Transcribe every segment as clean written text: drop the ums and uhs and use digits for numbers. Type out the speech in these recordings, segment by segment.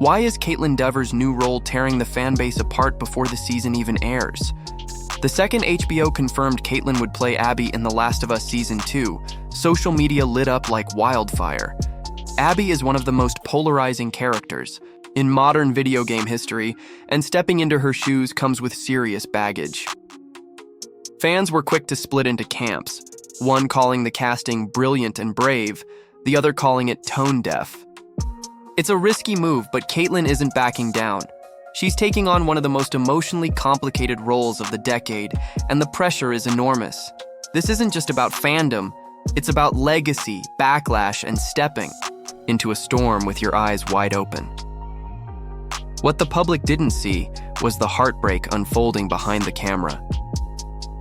Why is Kaitlyn Dever's new role tearing the fanbase apart before the season even airs? The second HBO confirmed Kaitlyn would play Abby in The Last of Us Season 2, social media lit up like wildfire. Abby is one of the most polarizing characters in modern video game history, and stepping into her shoes comes with serious baggage. Fans were quick to split into camps, one calling the casting brilliant and brave, the other calling it tone-deaf. It's a risky move, but Kaitlyn isn't backing down. She's taking on one of the most emotionally complicated roles of the decade, and the pressure is enormous. This isn't just about fandom, it's about legacy, backlash, and stepping into a storm with your eyes wide open. What the public didn't see was the heartbreak unfolding behind the camera.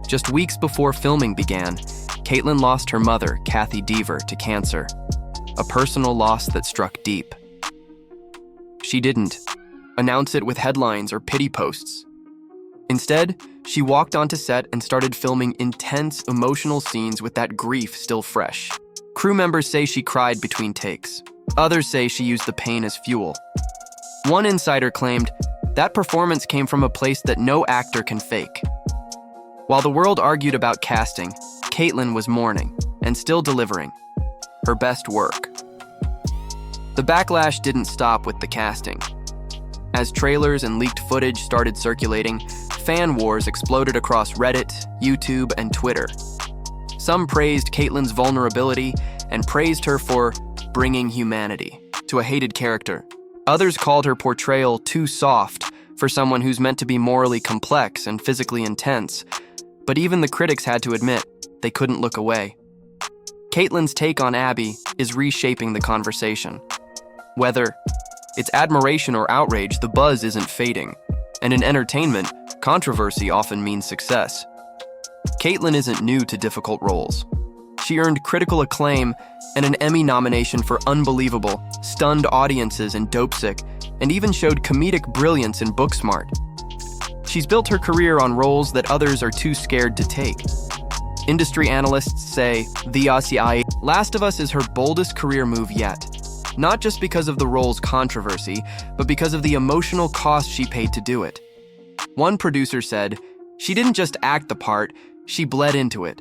Just weeks before filming began, Kaitlyn lost her mother, Kaitlyn Dever, to cancer, a personal loss that struck deep. She didn't announce it with headlines or pity posts. Instead, she walked onto set and started filming intense, emotional scenes with that grief still fresh. Crew members say she cried between takes. Others say she used the pain as fuel. One insider claimed that performance came from a place that no actor can fake. While the world argued about casting, Kaitlyn was mourning and still delivering her best work. The backlash didn't stop with the casting. As trailers and leaked footage started circulating, fan wars exploded across Reddit, YouTube, and Twitter. Some praised Kaitlyn's vulnerability and praised her for bringing humanity to a hated character. Others called her portrayal too soft for someone who's meant to be morally complex and physically intense. But even the critics had to admit they couldn't look away. Kaitlyn's take on Abby is reshaping the conversation. Whether it's admiration or outrage, the buzz isn't fading. And in entertainment, controversy often means success. Kaitlyn isn't new to difficult roles. She earned critical acclaim and an Emmy nomination for Unbelievable, stunned audiences in Dopesick, and even showed comedic brilliance in Booksmart. She's built her career on roles that others are too scared to take. Industry analysts say The Last of Us is her boldest career move yet. Not just because of the role's controversy, but because of the emotional cost she paid to do it. One producer said, "She didn't just act the part, she bled into it."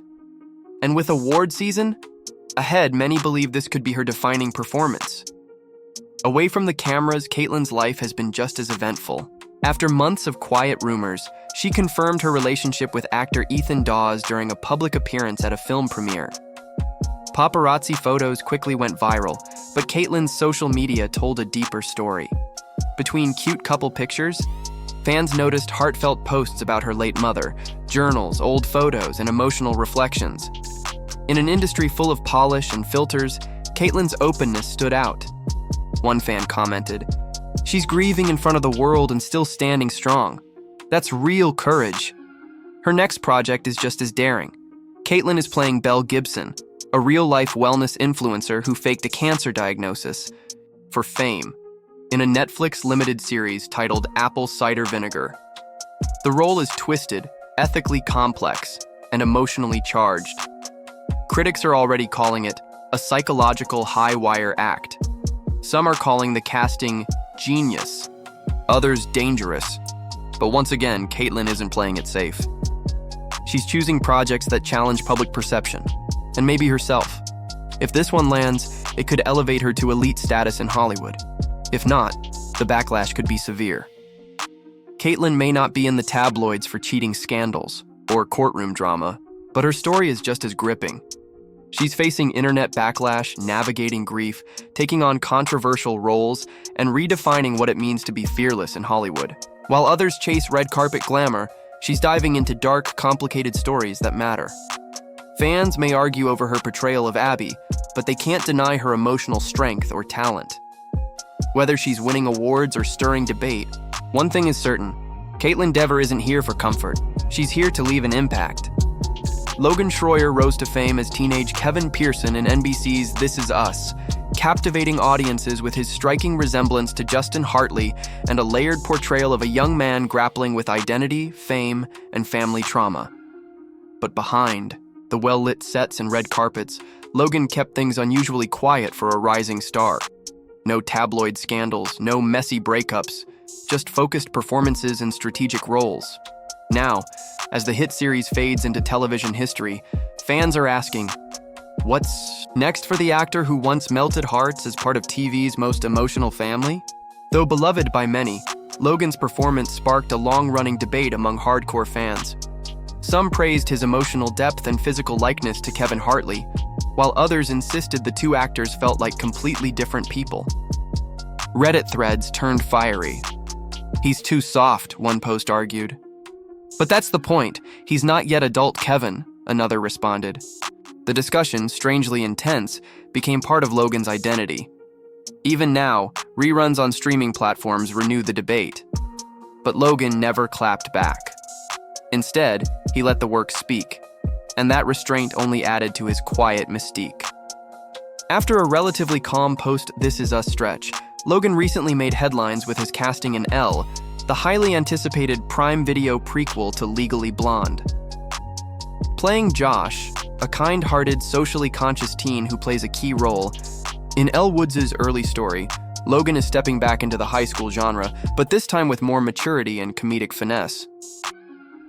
And with award season ahead, many believe this could be her defining performance. Away from the cameras, Kaitlyn's life has been just as eventful. After months of quiet rumors, she confirmed her relationship with actor Ethan Dawes during a public appearance at a film premiere. Paparazzi photos quickly went viral, but Kaitlyn's social media told a deeper story. Between cute couple pictures, fans noticed heartfelt posts about her late mother, journals, old photos, and emotional reflections. In an industry full of polish and filters, Kaitlyn's openness stood out. One fan commented, "She's grieving in front of the world and still standing strong. That's real courage." Her next project is just as daring. Kaitlyn is playing Belle Gibson, a real-life wellness influencer who faked a cancer diagnosis for fame, in a Netflix limited series titled Apple Cider Vinegar. The role is twisted, ethically complex, and emotionally charged. Critics are already calling it a psychological high-wire act. Some are calling the casting genius, others dangerous. But once again, Kaitlyn isn't playing it safe. She's choosing projects that challenge public perception, and maybe herself. If this one lands, it could elevate her to elite status in Hollywood. If not, the backlash could be severe. Kaitlyn may not be in the tabloids for cheating scandals or courtroom drama, but her story is just as gripping. She's facing internet backlash, navigating grief, taking on controversial roles, and redefining what it means to be fearless in Hollywood. While others chase red carpet glamour, she's diving into dark, complicated stories that matter. Fans may argue over her portrayal of Abby, but they can't deny her emotional strength or talent. Whether she's winning awards or stirring debate, one thing is certain: Kaitlyn Dever isn't here for comfort. She's here to leave an impact. Logan Shroyer rose to fame as teenage Kevin Pearson in NBC's This Is Us, captivating audiences with his striking resemblance to Justin Hartley and a layered portrayal of a young man grappling with identity, fame, and family trauma. But behind the well-lit sets and red carpets, Logan kept things unusually quiet for a rising star. No tabloid scandals, no messy breakups, just focused performances and strategic roles. Now, as the hit series fades into television history, fans are asking, what's next for the actor who once melted hearts as part of TV's most emotional family? Though beloved by many, Logan's performance sparked a long-running debate among hardcore fans. Some praised his emotional depth and physical likeness to Kevin Hartley, while others insisted the two actors felt like completely different people. Reddit threads turned fiery. "He's too soft," one post argued. "But that's the point. He's not yet adult Kevin," another responded. The discussion, strangely intense, became part of Logan's identity. Even now, reruns on streaming platforms renew the debate. But Logan never clapped back. Instead, he let the work speak, and that restraint only added to his quiet mystique. After a relatively calm post-This Is Us stretch, Logan recently made headlines with his casting in Elle, the highly anticipated Prime Video prequel to Legally Blonde. Playing Josh, a kind-hearted, socially conscious teen who plays a key role, in Elle Woods' early story, Logan is stepping back into the high school genre, but this time with more maturity and comedic finesse.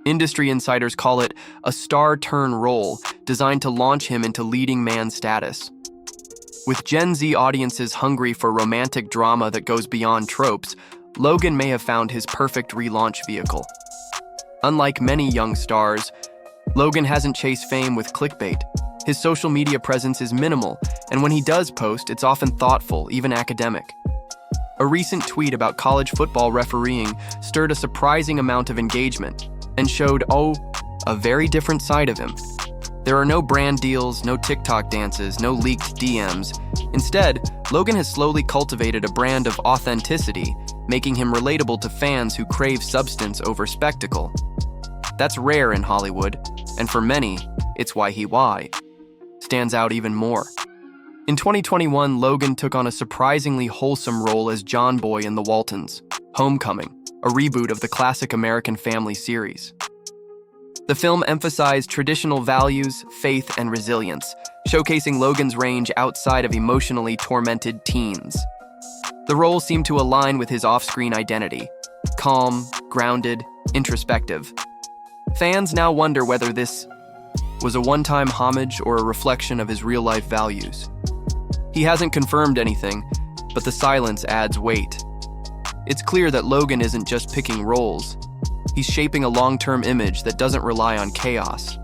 Industry insiders call it a star-turn role designed to launch him into leading man status. With Gen Z audiences hungry for romantic drama that goes beyond tropes, Logan may have found his perfect relaunch vehicle. Unlike many young stars, Logan hasn't chased fame with clickbait. His social media presence is minimal, and when he does post, it's often thoughtful, even academic. A recent tweet about college football refereeing stirred a surprising amount of engagement and showed, a very different side of him. There are no brand deals, no TikTok dances, no leaked DMs. Instead, Logan has slowly cultivated a brand of authenticity, making him relatable to fans who crave substance over spectacle. That's rare in Hollywood, and for many, it's why he stands out even more. In 2021, Logan took on a surprisingly wholesome role as John Boy in The Waltons, Homecoming, a reboot of the classic American Family series. The film emphasized traditional values, faith, and resilience, showcasing Logan's range outside of emotionally tormented teens. The role seemed to align with his off-screen identity: calm, grounded, introspective. Fans now wonder whether this was a one-time homage or a reflection of his real-life values. He hasn't confirmed anything, but the silence adds weight. It's clear that Logan isn't just picking roles. He's shaping a long-term image that doesn't rely on chaos.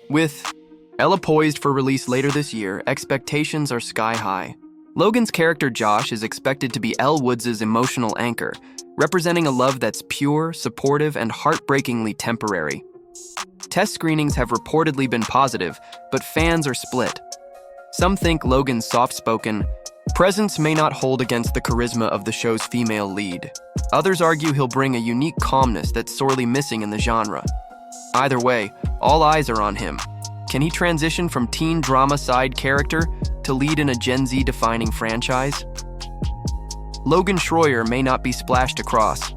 With Elle poised for release later this year, expectations are sky-high. Logan's character Josh is expected to be Elle Woods' emotional anchor, representing a love that's pure, supportive, and heartbreakingly temporary. Test screenings have reportedly been positive, but fans are split. Some think Logan's soft-spoken presence may not hold against the charisma of the show's female lead. Others argue he'll bring a unique calmness that's sorely missing in the genre. Either way, all eyes are on him. Can he transition from teen drama side character to lead in a Gen Z defining franchise? Logan Shroyer may not be splashed across.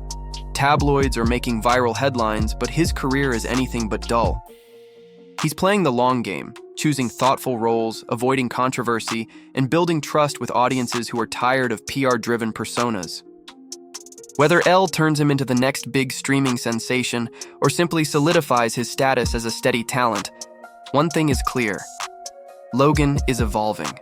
Tabloids are making viral headlines, but his career is anything but dull. He's playing the long game, choosing thoughtful roles, avoiding controversy, and building trust with audiences who are tired of PR-driven personas. Whether Elle turns him into the next big streaming sensation or simply solidifies his status as a steady talent, one thing is clear: Logan is evolving.